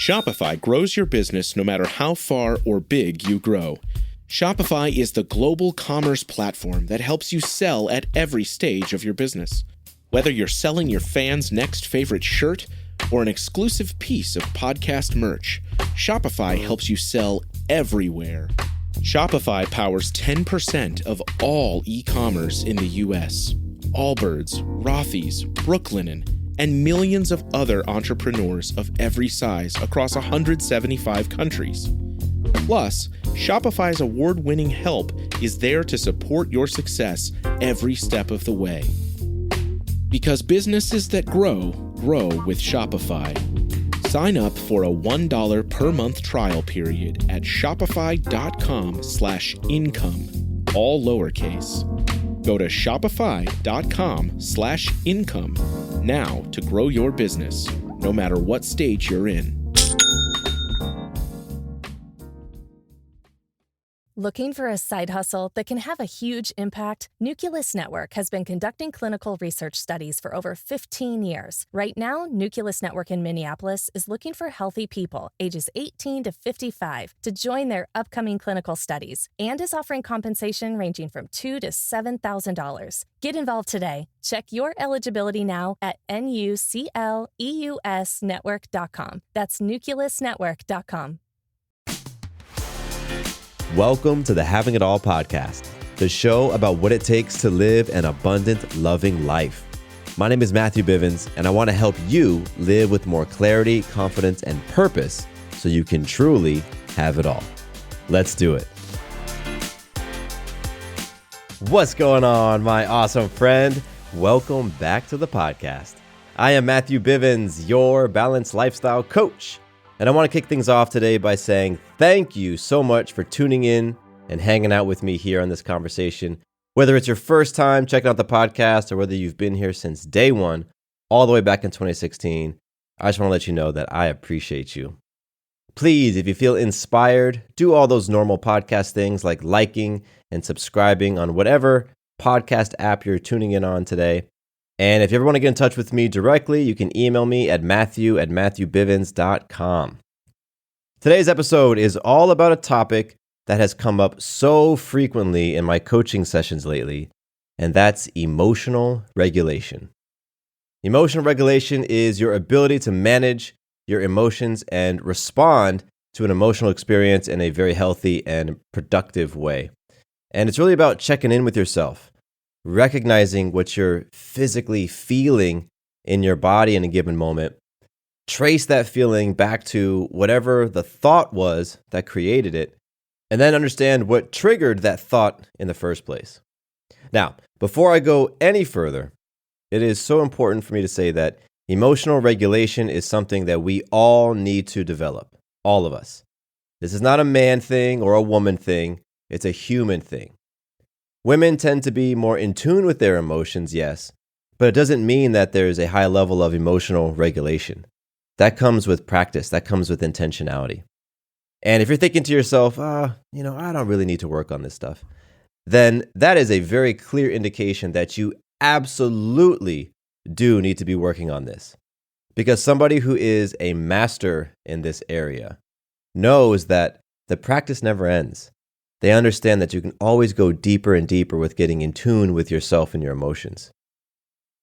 Shopify grows your business no matter how far or big you grow. Shopify is the global commerce platform that helps you sell at every stage of your business. Whether you're selling your fans' next favorite shirt or an exclusive piece of podcast merch, Shopify helps you sell everywhere. Shopify powers 10% of all e-commerce in the US. Allbirds, Rothy's, Brooklinen, and millions of other entrepreneurs of every size across 175 countries. Plus, Shopify's award-winning help is there to support your success every step of the way. Because businesses that grow, grow with Shopify. Sign up for a $1 per month trial period at shopify.com/income, all lowercase. Go to shopify.com/income now to grow your business, no matter what stage you're in. Looking for a side hustle that can have a huge impact? Nucleus Network has been conducting clinical research studies for over 15 years. Right now, Nucleus Network in Minneapolis is looking for healthy people ages 18 to 55 to join their upcoming clinical studies and is offering compensation ranging from $2,000 to $7,000. Get involved today. Check your eligibility now at nucleusnetwork.com. That's nucleusnetwork.com. Welcome to the Having It All podcast, the show about what it takes to live an abundant, loving life. My name is Matthew Bivens, and I want to help you live with more clarity, confidence, and purpose so you can truly have it all. Let's do it. What's going on, my awesome friend? Welcome back to the podcast. I am Matthew Bivens, your balanced lifestyle coach. And I want to kick things off today by saying thank you so much for tuning in and hanging out with me here on this conversation. Whether it's your first time checking out the podcast or whether you've been here since day one, all the way back in 2016, I just want to let you know that I appreciate you. Please, if you feel inspired, do all those normal podcast things like liking and subscribing on whatever podcast app you're tuning in on today. And if you ever want to get in touch with me directly, you can email me at matthew@matthewbivens.com. Today's episode is all about a topic that has come up so frequently in my coaching sessions lately, and that's emotional regulation. Emotional regulation is your ability to manage your emotions and respond to an emotional experience in a very healthy and productive way. And it's really about checking in with yourself, recognizing what you're physically feeling in your body in a given moment. Trace that feeling back to whatever the thought was that created it, and then understand what triggered that thought in the first place. Now, before I go any further, it is so important for me to say that emotional regulation is something that we all need to develop, all of us. This is not a man thing or a woman thing, it's a human thing. Women tend to be more in tune with their emotions, yes, but it doesn't mean that there's a high level of emotional regulation. That comes with practice, that comes with intentionality. And if you're thinking to yourself, I don't really need to work on this stuff, then that is a very clear indication that you absolutely do need to be working on this. Because somebody who is a master in this area knows that the practice never ends. They understand that you can always go deeper and deeper with getting in tune with yourself and your emotions.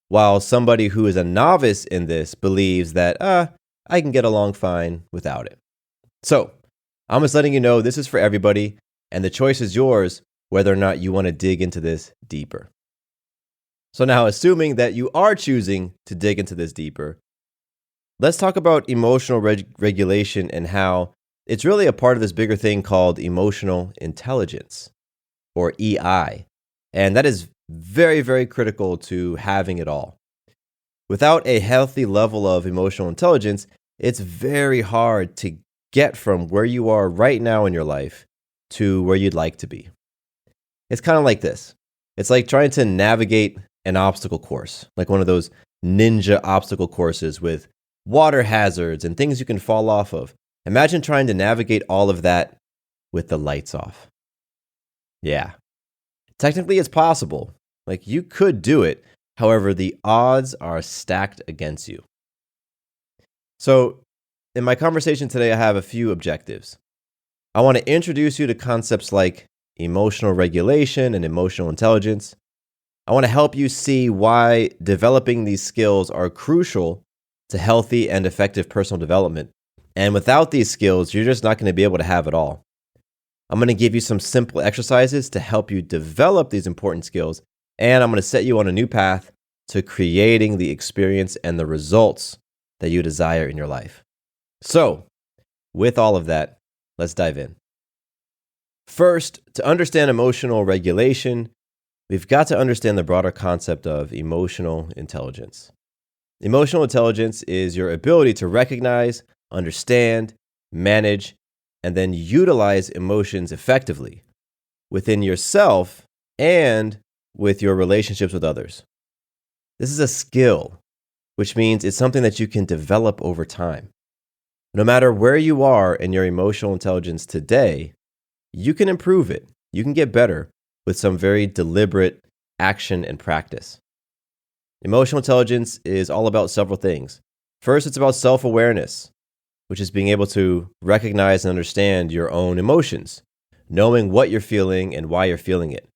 While somebody who is a novice in this believes that, I can get along fine without it. So, I'm just letting you know this is for everybody, and the choice is yours whether or not you want to dig into this deeper. So now, assuming that you are choosing to dig into this deeper, let's talk about emotional regulation and how it's really a part of this bigger thing called emotional intelligence, or EI. And that is very, very critical to having it all. Without a healthy level of emotional intelligence, it's very hard to get from where you are right now in your life to where you'd like to be. It's kind of like this. It's like trying to navigate an obstacle course, like one of those ninja obstacle courses with water hazards and things you can fall off of. Imagine trying to navigate all of that with the lights off. Yeah. Technically, it's possible. Like, you could do it. However, the odds are stacked against you. So, in my conversation today, I have a few objectives. I want to introduce you to concepts like emotional regulation and emotional intelligence. I want to help you see why developing these skills are crucial to healthy and effective personal development. And without these skills, you're just not going to be able to have it all. I'm going to give you some simple exercises to help you develop these important skills, and I'm going to set you on a new path to creating the experience and the results that you desire in your life. So, with all of that, let's dive in. First, to understand emotional regulation, we've got to understand the broader concept of emotional intelligence. Emotional intelligence is your ability to recognize, understand, manage, and then utilize emotions effectively within yourself and with your relationships with others. This is a skill, which means it's something that you can develop over time. No matter where you are in your emotional intelligence today, you can improve it. You can get better with some very deliberate action and practice. Emotional intelligence is all about several things. First, it's about self-awareness, which is being able to recognize and understand your own emotions, knowing what you're feeling and why you're feeling it.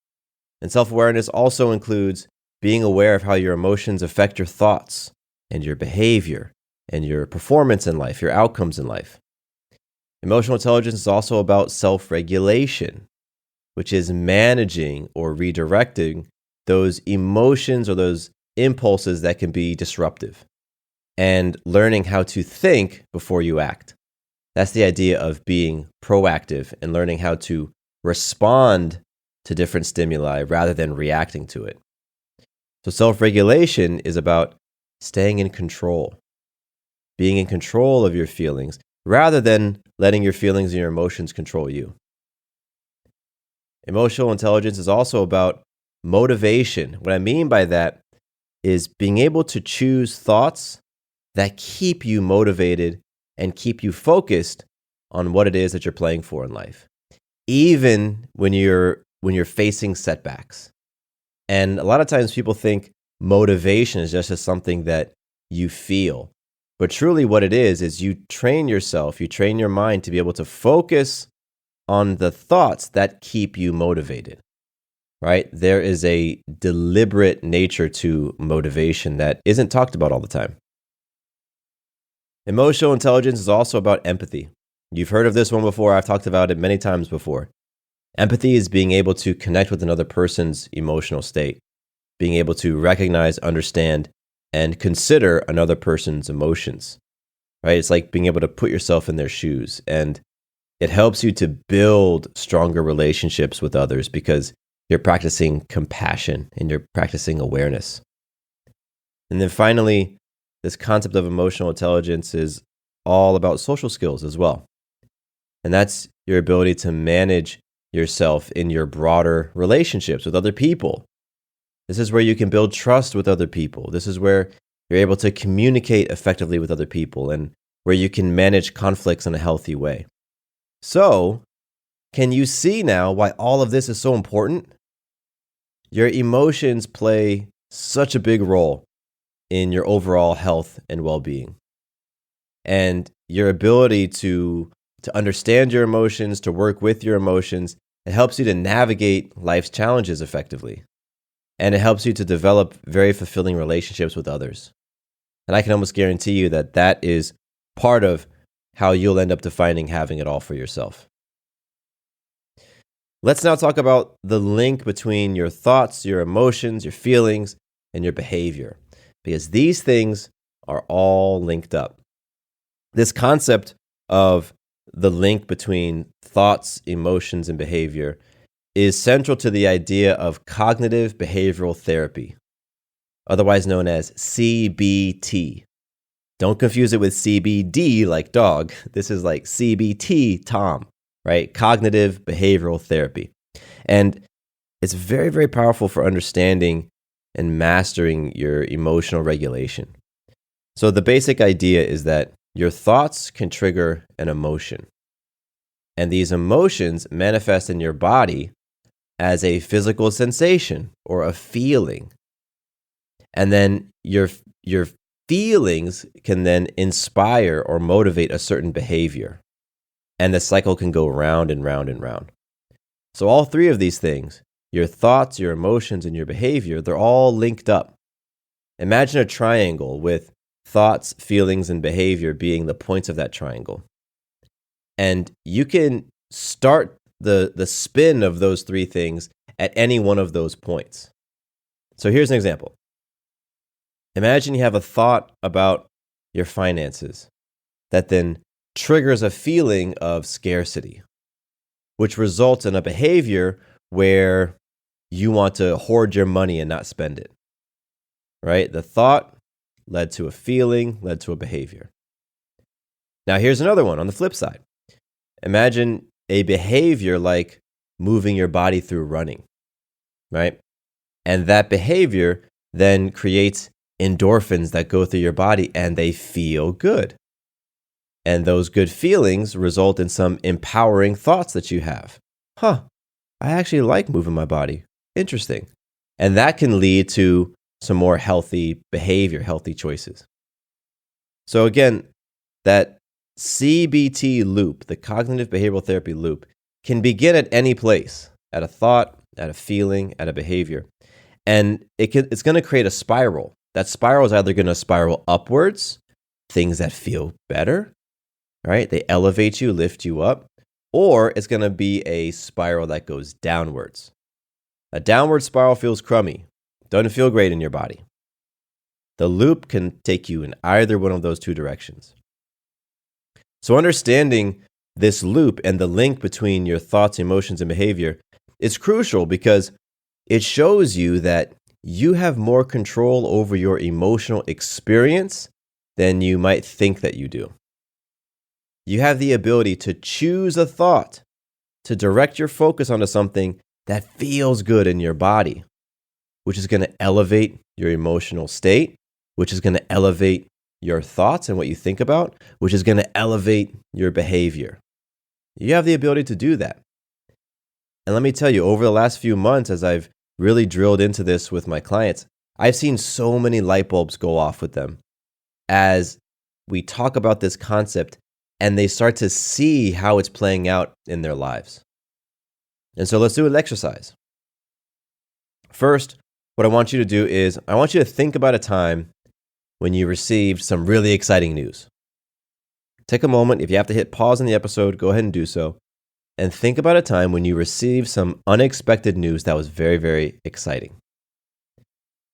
And self-awareness also includes being aware of how your emotions affect your thoughts and your behavior and your performance in life, your outcomes in life. Emotional intelligence is also about self-regulation, which is managing or redirecting those emotions or those impulses that can be disruptive, and learning how to think before you act. That's the idea of being proactive and learning how to respond to different stimuli rather than reacting to it. So self-regulation is about staying in control, being in control of your feelings rather than letting your feelings and your emotions control you. Emotional intelligence is also about motivation. What I mean by that is being able to choose thoughts that keep you motivated and keep you focused on what it is that you're playing for in life, even when you're facing setbacks. And a lot of times people think motivation is just something that you feel. But truly what it is you train yourself, you train your mind to be able to focus on the thoughts that keep you motivated, right? There is a deliberate nature to motivation that isn't talked about all the time. Emotional intelligence is also about empathy. You've heard of this one before. I've talked about it many times before. Empathy is being able to connect with another person's emotional state, being able to recognize, understand, and consider another person's emotions, right? It's like being able to put yourself in their shoes, and it helps you to build stronger relationships with others because you're practicing compassion and you're practicing awareness. And then finally, this concept of emotional intelligence is all about social skills as well. And that's your ability to manage yourself in your broader relationships with other people. This is where you can build trust with other people. This is where you're able to communicate effectively with other people and where you can manage conflicts in a healthy way. So, can you see now why all of this is so important? Your emotions play such a big role in your overall health and well-being. And your ability to understand your emotions, to work with your emotions, it helps you to navigate life's challenges effectively. And it helps you to develop very fulfilling relationships with others. And I can almost guarantee you that that is part of how you'll end up defining having it all for yourself. Let's now talk about the link between your thoughts, your emotions, your feelings, and your behavior, because these things are all linked up. This concept of the link between thoughts, emotions, and behavior is central to the idea of cognitive behavioral therapy, otherwise known as CBT. Don't confuse it with CBD like dog. This is like CBT, Tom, right? Cognitive behavioral therapy. And it's very, very powerful for understanding and mastering your emotional regulation. So the basic idea is that your thoughts can trigger an emotion. And these emotions manifest in your body as a physical sensation or a feeling. And then your feelings can then inspire or motivate a certain behavior. And the cycle can go round and round and round. So all three of these things, your thoughts, your emotions, and your behavior, they're all linked up. Imagine a triangle with thoughts, feelings, and behavior being the points of that triangle. And you can start the spin of those three things at any one of those points. So here's an example. Imagine you have a thought about your finances that then triggers a feeling of scarcity, which results in a behavior where you want to hoard your money and not spend it, right? The thought led to a feeling, led to a behavior. Now here's another one on the flip side. Imagine a behavior like moving your body through running, right? And that behavior then creates endorphins that go through your body and they feel good. And those good feelings result in some empowering thoughts that you have. I actually like moving my body. Interesting. And that can lead to some more healthy behavior, healthy choices. So again, that CBT loop, the cognitive behavioral therapy loop, can begin at any place, at a thought, at a feeling, at a behavior. And it's going to create a spiral. That spiral is either going to spiral upwards, things that feel better, right? They elevate you, lift you up, or it's going to be a spiral that goes downwards. A downward spiral feels crummy, doesn't feel great in your body. The loop can take you in either one of those two directions. So understanding this loop and the link between your thoughts, emotions, and behavior is crucial because it shows you that you have more control over your emotional experience than you might think that you do. You have the ability to choose a thought, to direct your focus onto something that feels good in your body, which is going to elevate your emotional state, which is going to elevate your thoughts and what you think about, which is going to elevate your behavior. You have the ability to do that. And let me tell you, over the last few months, as I've really drilled into this with my clients, I've seen so many light bulbs go off with them as we talk about this concept and they start to see how it's playing out in their lives. And so let's do an exercise. First, what I want you to do is I want you to think about a time when you received some really exciting news. Take a moment. If you have to hit pause in the episode, go ahead and do so. And think about a time when you received some unexpected news that was very, very exciting.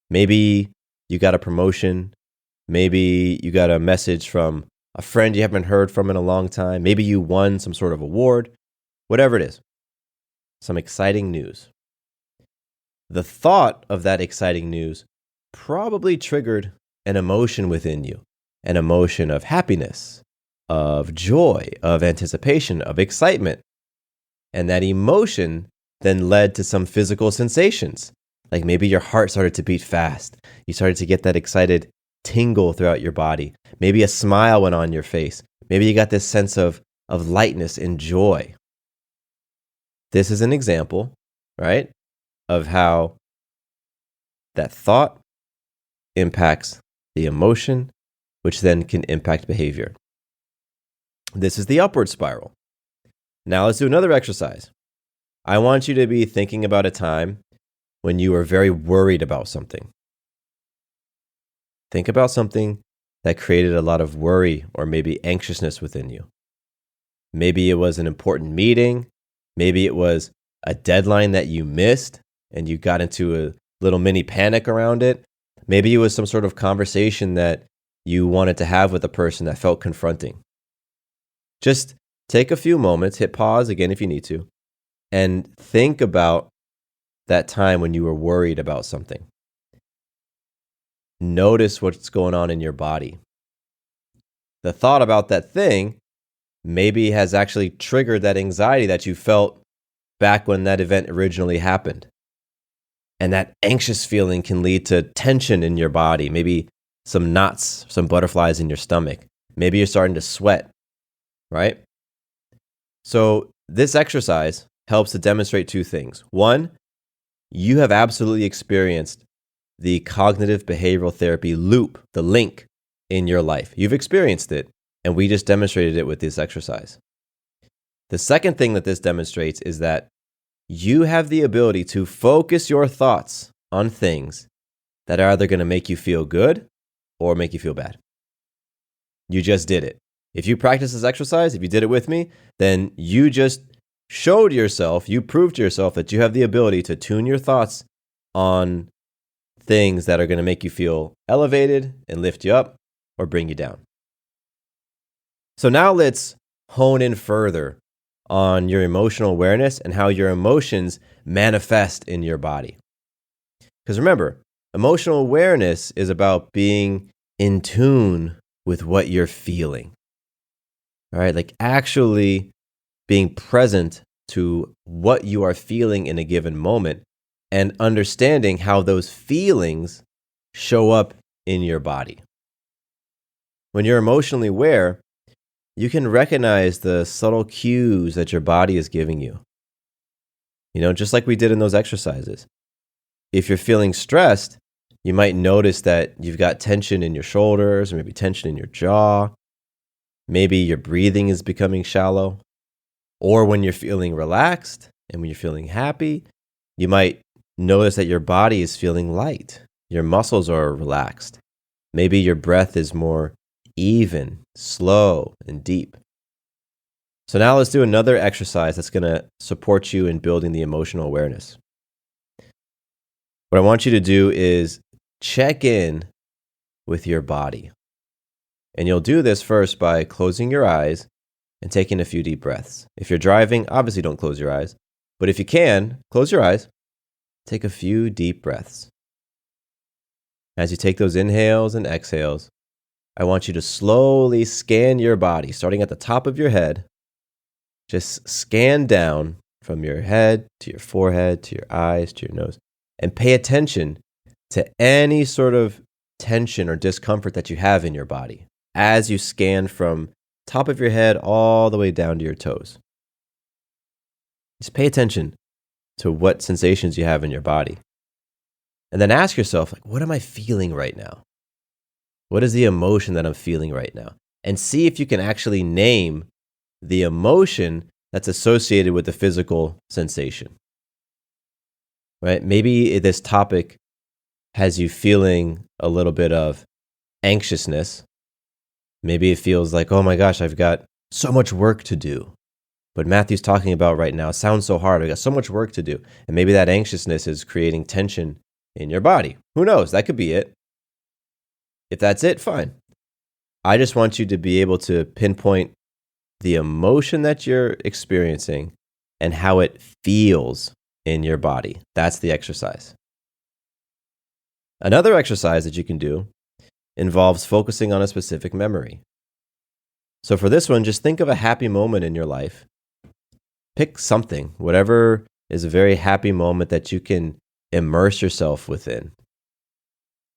Maybe you got a promotion. Maybe you got a message from a friend you haven't heard from in a long time. Maybe you won some sort of award. Whatever it is. Some exciting news. The thought of that exciting news probably triggered an emotion within you. An emotion of happiness, of joy, of anticipation, of excitement. And that emotion then led to some physical sensations. Like maybe your heart started to beat fast. You started to get that excited tingle throughout your body. Maybe a smile went on your face. Maybe you got this sense of lightness and joy. This is an example, right, of how that thought impacts the emotion, which then can impact behavior. This is the upward spiral. Now let's do another exercise. I want you to be thinking about a time when you were very worried about something. Think about something that created a lot of worry or maybe anxiousness within you. Maybe it was an important meeting. Maybe it was a deadline that you missed and you got into a little mini panic around it. Maybe it was some sort of conversation that you wanted to have with a person that felt confronting. Just take a few moments, hit pause again if you need to, and think about that time when you were worried about something. Notice what's going on in your body. The thought about that thing maybe has actually triggered that anxiety that you felt back when that event originally happened. And that anxious feeling can lead to tension in your body, maybe some knots, some butterflies in your stomach. Maybe you're starting to sweat, right? So this exercise helps to demonstrate two things. One, you have absolutely experienced the cognitive behavioral therapy loop, the link in your life. You've experienced it, and we just demonstrated it with this exercise. The second thing that this demonstrates is that you have the ability to focus your thoughts on things that are either going to make you feel good or make you feel bad. You just did it. If you practice this exercise, if you did it with me, then you just showed yourself, you proved to yourself that you have the ability to tune your thoughts on things that are going to make you feel elevated and lift you up or bring you down. So now let's hone in further on your emotional awareness and how your emotions manifest in your body. Because remember, emotional awareness is about being in tune with what you're feeling. All right, like actually being present to what you are feeling in a given moment and understanding how those feelings show up in your body. When you're emotionally aware, you can recognize the subtle cues that your body is giving you. Just like we did in those exercises. If you're feeling stressed, you might notice that you've got tension in your shoulders or maybe tension in your jaw. Maybe your breathing is becoming shallow. Or when you're feeling relaxed and when you're feeling happy, you might notice that your body is feeling light. Your muscles are relaxed. Maybe your breath is more even, slow, and deep. So now let's do another exercise that's going to support you in building the emotional awareness. What I want you to do is check in with your body. And you'll do this first by closing your eyes and taking a few deep breaths. If you're driving, obviously don't close your eyes. But if you can, close your eyes. Take a few deep breaths. As you take those inhales and exhales, I want you to slowly scan your body, starting at the top of your head. Just scan down from your head to your forehead, to your eyes, to your nose, and pay attention to any sort of tension or discomfort that you have in your body as you scan from top of your head all the way down to your toes. Just pay attention to what sensations you have in your body. And then ask yourself, what am I feeling right now? What is the emotion that I'm feeling right now? And see if you can actually name the emotion that's associated with the physical sensation. Right? Maybe this topic has you feeling a little bit of anxiousness. Maybe it feels like, oh my gosh, I've got so much work to do. What Matthew's talking about right now sounds so hard. I've got so much work to do. And maybe that anxiousness is creating tension in your body. Who knows? That could be it. If that's it, fine. I just want you to be able to pinpoint the emotion that you're experiencing and how it feels in your body. That's the exercise. Another exercise that you can do involves focusing on a specific memory. So for this one, just think of a happy moment in your life. Pick something, whatever is a very happy moment that you can immerse yourself within.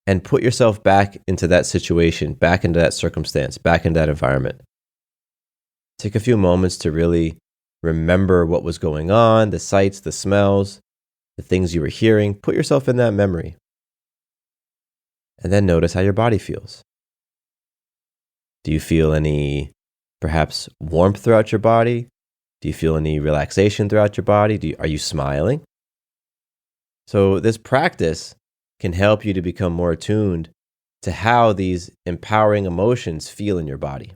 And put yourself back into that situation, back into that circumstance, back into that environment. Take a few moments to really remember what was going on, the sights, the smells, the things you were hearing. Put yourself in that memory. And then notice how your body feels. Do you feel any, perhaps, warmth throughout your body? Do you feel any relaxation throughout your body? Are you smiling? So this practice can help you to become more attuned to how these empowering emotions feel in your body.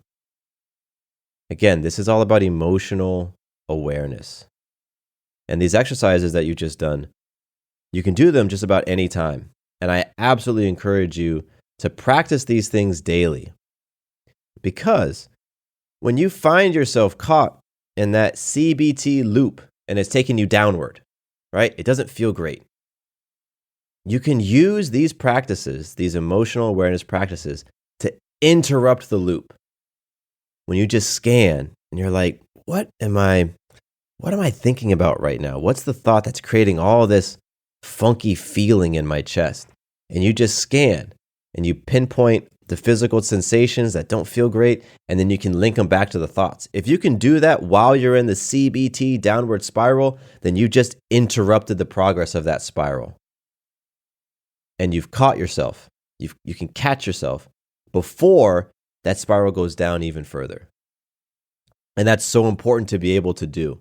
Again, this is all about emotional awareness. And these exercises that you've just done, you can do them just about any time. And I absolutely encourage you to practice these things daily. Because when you find yourself caught in that CBT loop and it's taking you downward, right? It doesn't feel great. You can use these practices, these emotional awareness practices, to interrupt the loop. When you just scan and you're like, what am I thinking about right now? What's the thought that's creating all this funky feeling in my chest? And you just scan and you pinpoint the physical sensations that don't feel great, and then you can link them back to the thoughts. If you can do that while you're in the CBT downward spiral, then you just interrupted the progress of that spiral. And you've caught yourself. You can catch yourself before that spiral goes down even further. And that's so important to be able to do,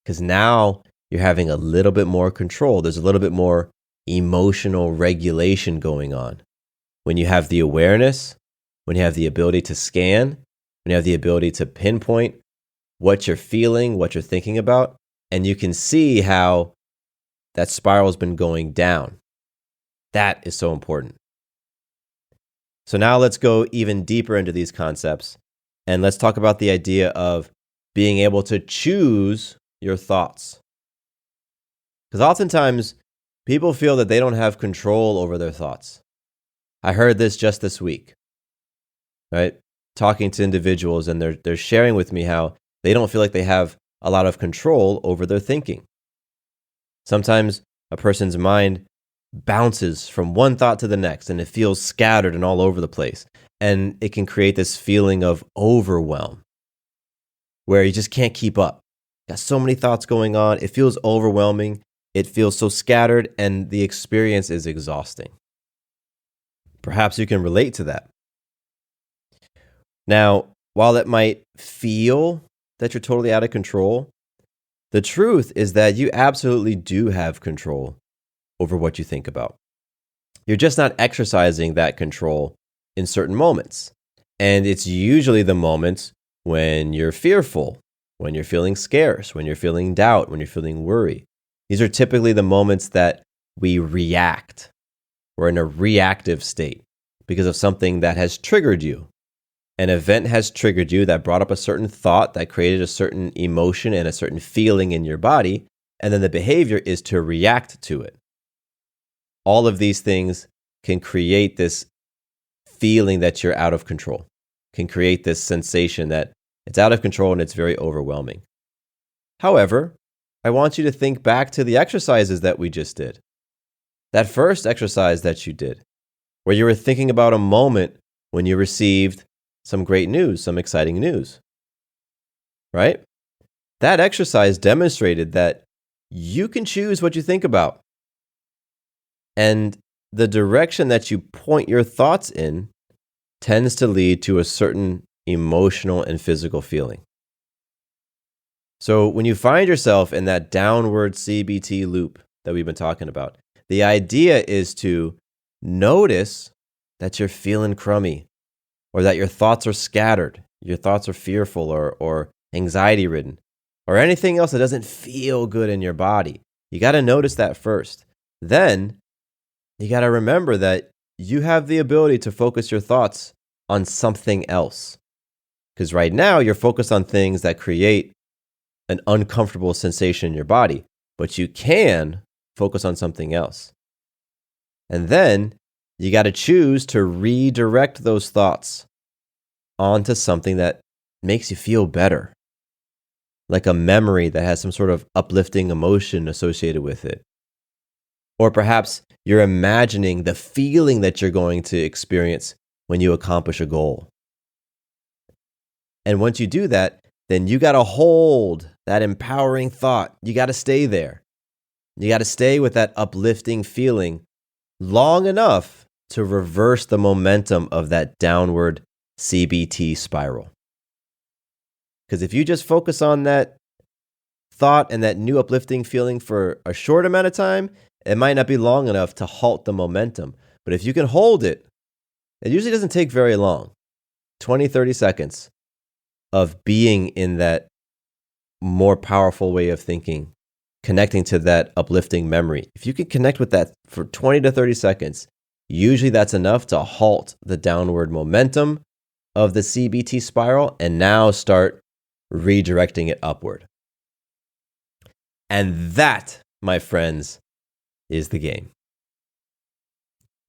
because now you're having a little bit more control. There's a little bit more emotional regulation going on. When you have the awareness, when you have the ability to scan, when you have the ability to pinpoint what you're feeling, what you're thinking about, and you can see how that spiral has been going down. That is so important. So now let's go even deeper into these concepts, and let's talk about the idea of being able to choose your thoughts. Because oftentimes, people feel that they don't have control over their thoughts. I heard this just this week, right? Talking to individuals, and they're sharing with me how they don't feel like they have a lot of control over their thinking. Sometimes a person's mind bounces from one thought to the next, and it feels scattered and all over the place. And it can create this feeling of overwhelm, where you just can't keep up. Got so many thoughts going on. It feels overwhelming. It feels so scattered, and the experience is exhausting. Perhaps you can relate to that. Now, while it might feel that you're totally out of control, the truth is that you absolutely do have control over what you think about. You're just not exercising that control in certain moments. And it's usually the moments when you're fearful, when you're feeling scarce, when you're feeling doubt, when you're feeling worry. These are typically the moments that we react. We're in a reactive state because of something that has triggered you. An event has triggered you that brought up a certain thought that created a certain emotion and a certain feeling in your body, and then the behavior is to react to it. All of these things can create this feeling that you're out of control, can create this sensation that it's out of control and it's very overwhelming. However, I want you to think back to the exercises that we just did. That first exercise that you did, where you were thinking about a moment when you received some great news, some exciting news, right? That exercise demonstrated that you can choose what you think about. And the direction that you point your thoughts in tends to lead to a certain emotional and physical feeling. So when you find yourself in that downward CBT loop that we've been talking about, the idea is to notice that you're feeling crummy, or that your thoughts are scattered, your thoughts are fearful or anxiety-ridden, or anything else that doesn't feel good in your body. You got to notice that first. Then you got to remember that you have the ability to focus your thoughts on something else. Because right now you're focused on things that create an uncomfortable sensation in your body, but you can focus on something else. And then you got to choose to redirect those thoughts onto something that makes you feel better, like a memory that has some sort of uplifting emotion associated with it. Or perhaps you're imagining the feeling that you're going to experience when you accomplish a goal. And once you do that, then you got to hold that empowering thought. You got to stay there. You got to stay with that uplifting feeling long enough to reverse the momentum of that downward CBT spiral. Because if you just focus on that thought and that new uplifting feeling for a short amount of time, it might not be long enough to halt the momentum. But if you can hold it, it usually doesn't take very long, 20, 30 seconds of being in that more powerful way of thinking, connecting to that uplifting memory. If you can connect with that for 20 to 30 seconds, usually that's enough to halt the downward momentum of the CBT spiral and now start redirecting it upward. And that, my friends, is the game.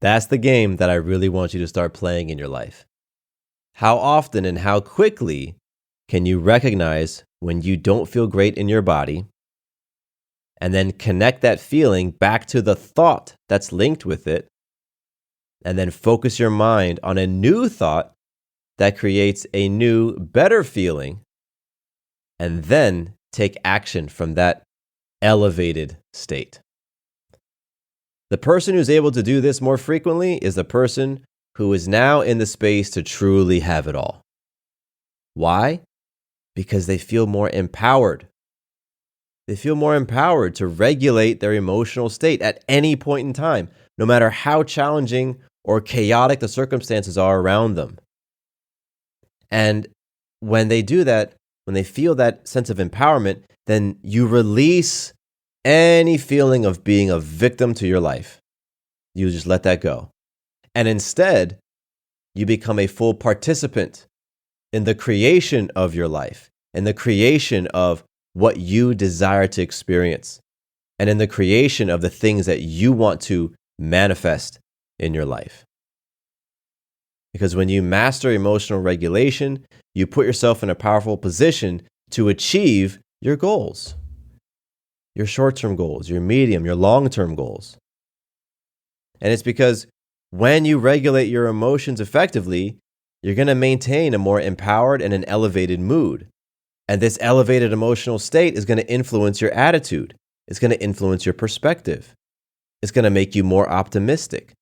That's the game that I really want you to start playing in your life. How often and how quickly can you recognize when you don't feel great in your body, and then connect that feeling back to the thought that's linked with it, and then focus your mind on a new thought that creates a new, better feeling, and then take action from that elevated state. The person who's able to do this more frequently is the person who is now in the space to truly have it all. Why? Because they feel more empowered. They feel more empowered to regulate their emotional state at any point in time, no matter how challenging or chaotic the circumstances are around them. And when they do that, when they feel that sense of empowerment, then you release any feeling of being a victim to your life. You just let that go. And instead, you become a full participant in the creation of your life, in the creation of what you desire to experience, and in the creation of the things that you want to manifest in your life. Because when you master emotional regulation, you put yourself in a powerful position to achieve your goals, your short-term goals, your medium, your long-term goals. And it's because when you regulate your emotions effectively, you're going to maintain a more empowered and an elevated mood. And this elevated emotional state is going to influence your attitude. It's going to influence your perspective. It's going to make you more optimistic.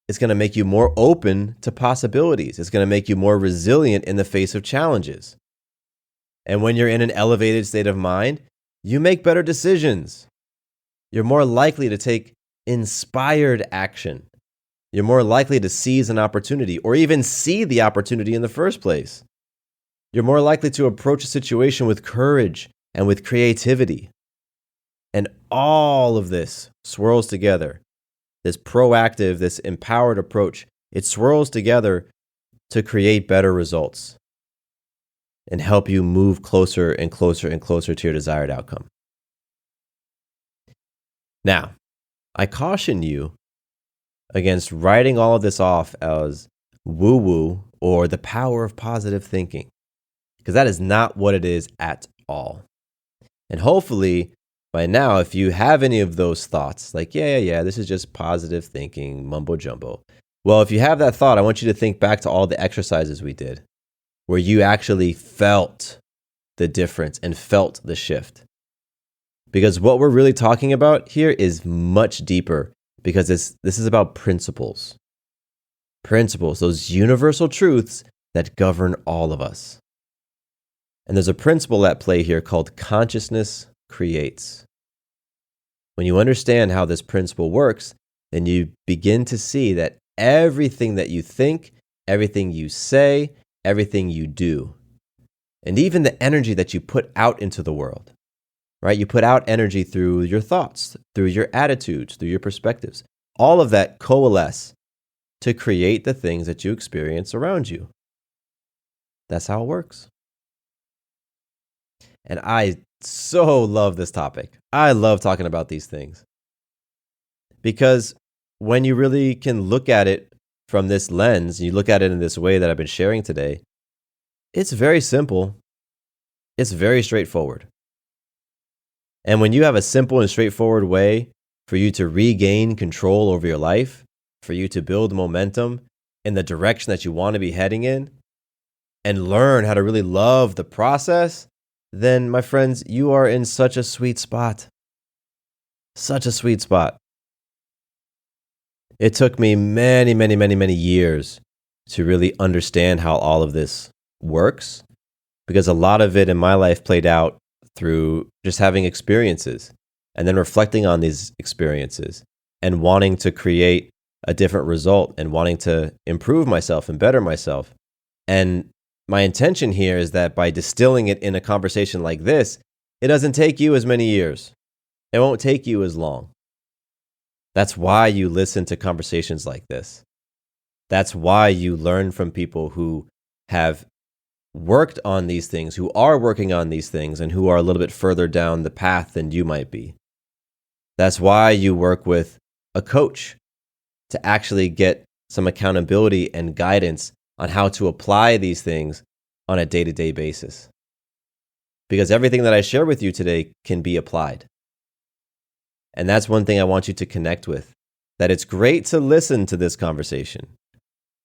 It's going to make you more open to possibilities. It's going to make you more resilient in the face of challenges. And when you're in an elevated state of mind, you make better decisions. You're more likely to take inspired action. You're more likely to seize an opportunity or even see the opportunity in the first place. You're more likely to approach a situation with courage and with creativity. And all of this swirls together. This proactive, this empowered approach, it swirls together to create better results and help you move closer and closer and closer to your desired outcome. Now, I caution you against writing all of this off as woo-woo or the power of positive thinking, because that is not what it is at all. And hopefully, by now, if you have any of those thoughts, like, yeah, this is just positive thinking, mumbo jumbo. Well, if you have that thought, I want you to think back to all the exercises we did, where you actually felt the difference and felt the shift. Because what we're really talking about here is much deeper, because this is about principles. Principles, those universal truths that govern all of us. And there's a principle at play here called consciousness creates. When you understand how this principle works, then you begin to see that everything that you think, everything you say, everything you do, and even the energy that you put out into the world, right? You put out energy through your thoughts, through your attitudes, through your perspectives. All of that coalesce to create the things that you experience around you. That's how it works. And I so love this topic. I love talking about these things. Because when you really can look at it from this lens, you look at it in this way that I've been sharing today, it's very simple. It's very straightforward. And when you have a simple and straightforward way for you to regain control over your life, for you to build momentum in the direction that you want to be heading in, and learn how to really love the process, then, my friends, you are in such a sweet spot. Such a sweet spot. It took me many years to really understand how all of this works, because a lot of it in my life played out through just having experiences and then reflecting on these experiences and wanting to create a different result and wanting to improve myself and better myself. And my intention here is that by distilling it in a conversation like this, it doesn't take you as many years. It won't take you as long. That's why you listen to conversations like this. That's why you learn from people who have worked on these things, who are working on these things, and who are a little bit further down the path than you might be. That's why you work with a coach to actually get some accountability and guidance on how to apply these things on a day-to-day basis. Because everything that I share with you today can be applied. And that's one thing I want you to connect with, that it's great to listen to this conversation.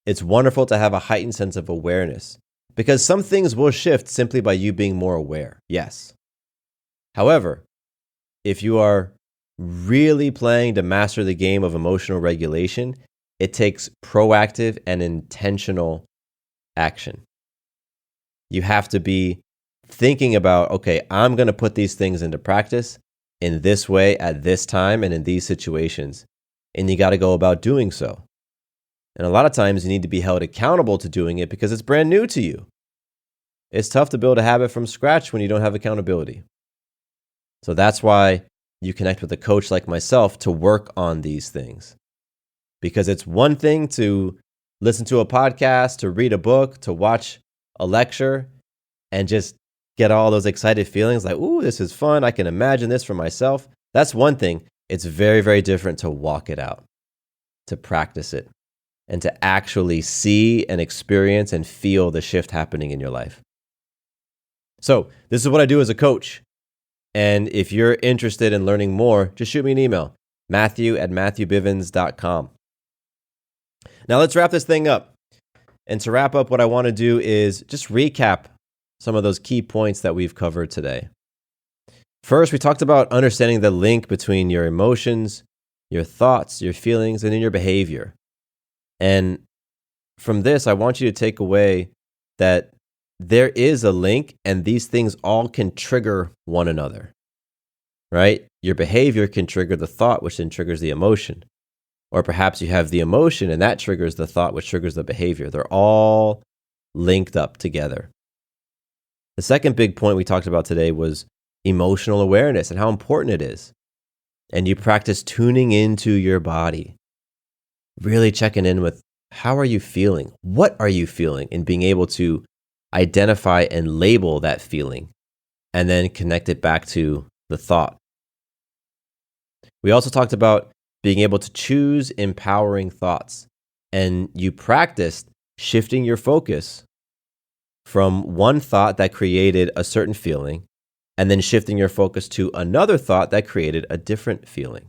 It's wonderful to have a heightened sense of awareness, because some things will shift simply by you being more aware, yes. However, if you are really playing to master the game of emotional regulation, it takes proactive and intentional action. You have to be thinking about, okay, I'm going to put these things into practice in this way at this time and in these situations. And you got to go about doing so. And a lot of times you need to be held accountable to doing it because it's brand new to you. It's tough to build a habit from scratch when you don't have accountability. So that's why you connect with a coach like myself to work on these things. Because it's one thing to listen to a podcast, to read a book, to watch a lecture, and just get all those excited feelings like, ooh, this is fun. I can imagine this for myself. That's one thing. It's very, very different to walk it out, to practice it, and to actually see and experience and feel the shift happening in your life. So this is what I do as a coach. And if you're interested in learning more, just shoot me an email, matthew@matthewbivens.com. Now let's wrap this thing up. And to wrap up, what I want to do is just recap some of those key points that we've covered today. First, we talked about understanding the link between your emotions, your thoughts, your feelings, and then your behavior. And from this, I want you to take away that there is a link, and these things all can trigger one another, right? Your behavior can trigger the thought, which then triggers the emotion. Or perhaps you have the emotion, and that triggers the thought, which triggers the behavior. They're all linked up together. The second big point we talked about today was emotional awareness and how important it is. And you practice tuning into your body, really checking in with how are you feeling? What are you feeling? And being able to identify and label that feeling and then connect it back to the thought. We also talked about being able to choose empowering thoughts. And you practiced shifting your focus from one thought that created a certain feeling and then shifting your focus to another thought that created a different feeling.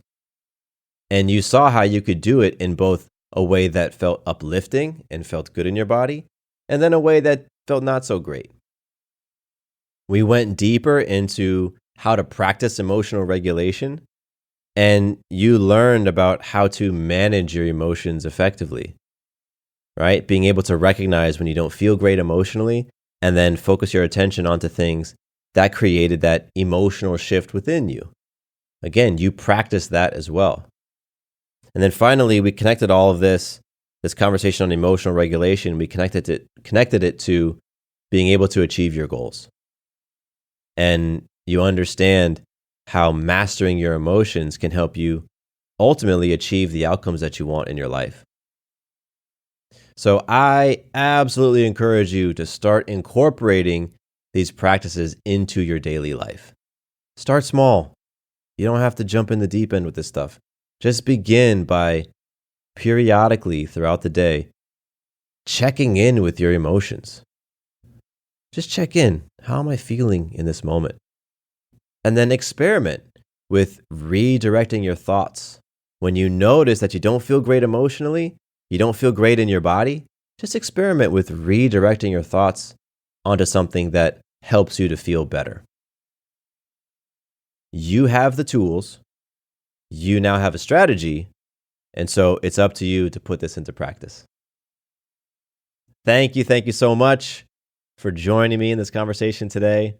And you saw how you could do it in both a way that felt uplifting and felt good in your body, and then a way that felt not so great. We went deeper into how to practice emotional regulation, and you learned about how to manage your emotions effectively, right? Being able to recognize when you don't feel great emotionally and then focus your attention onto things that created that emotional shift within you. Again, you practice that as well. And then finally, we connected all of this conversation on emotional regulation, we connected it to being able to achieve your goals. And you understand how mastering your emotions can help you ultimately achieve the outcomes that you want in your life. So I absolutely encourage you to start incorporating these practices into your daily life. Start small. You don't have to jump in the deep end with this stuff. Just begin by periodically throughout the day checking in with your emotions. Just check in. How am I feeling in this moment? And then experiment with redirecting your thoughts. When you notice that you don't feel great emotionally, you don't feel great in your body, just experiment with redirecting your thoughts onto something that helps you to feel better. You have the tools. You now have a strategy. And so it's up to you to put this into practice. Thank you so much for joining me in this conversation today.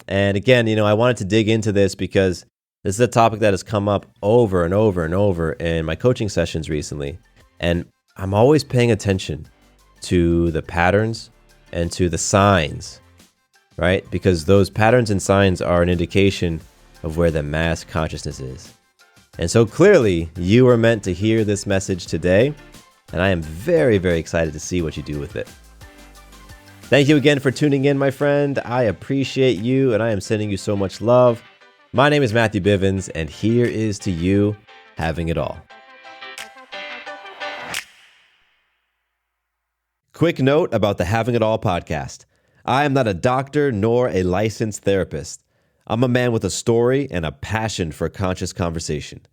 And again, I wanted to dig into this because this is a topic that has come up over and over and over in my coaching sessions recently. And I'm always paying attention to the patterns and to the signs, right? Because those patterns and signs are an indication of where the mass consciousness is. And so clearly, you are meant to hear this message today, and I am very, very excited to see what you do with it. Thank you again for tuning in, my friend. I appreciate you, and I am sending you so much love. My name is Matthew Bivens, and here is to you having it all. Quick note about the Having It All podcast. I am not a doctor nor a licensed therapist. I'm a man with a story and a passion for conscious conversation.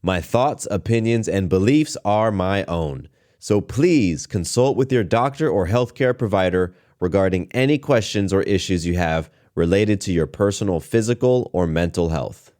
My thoughts, opinions, and beliefs are my own. So please consult with your doctor or healthcare provider regarding any questions or issues you have related to your personal physical or mental health.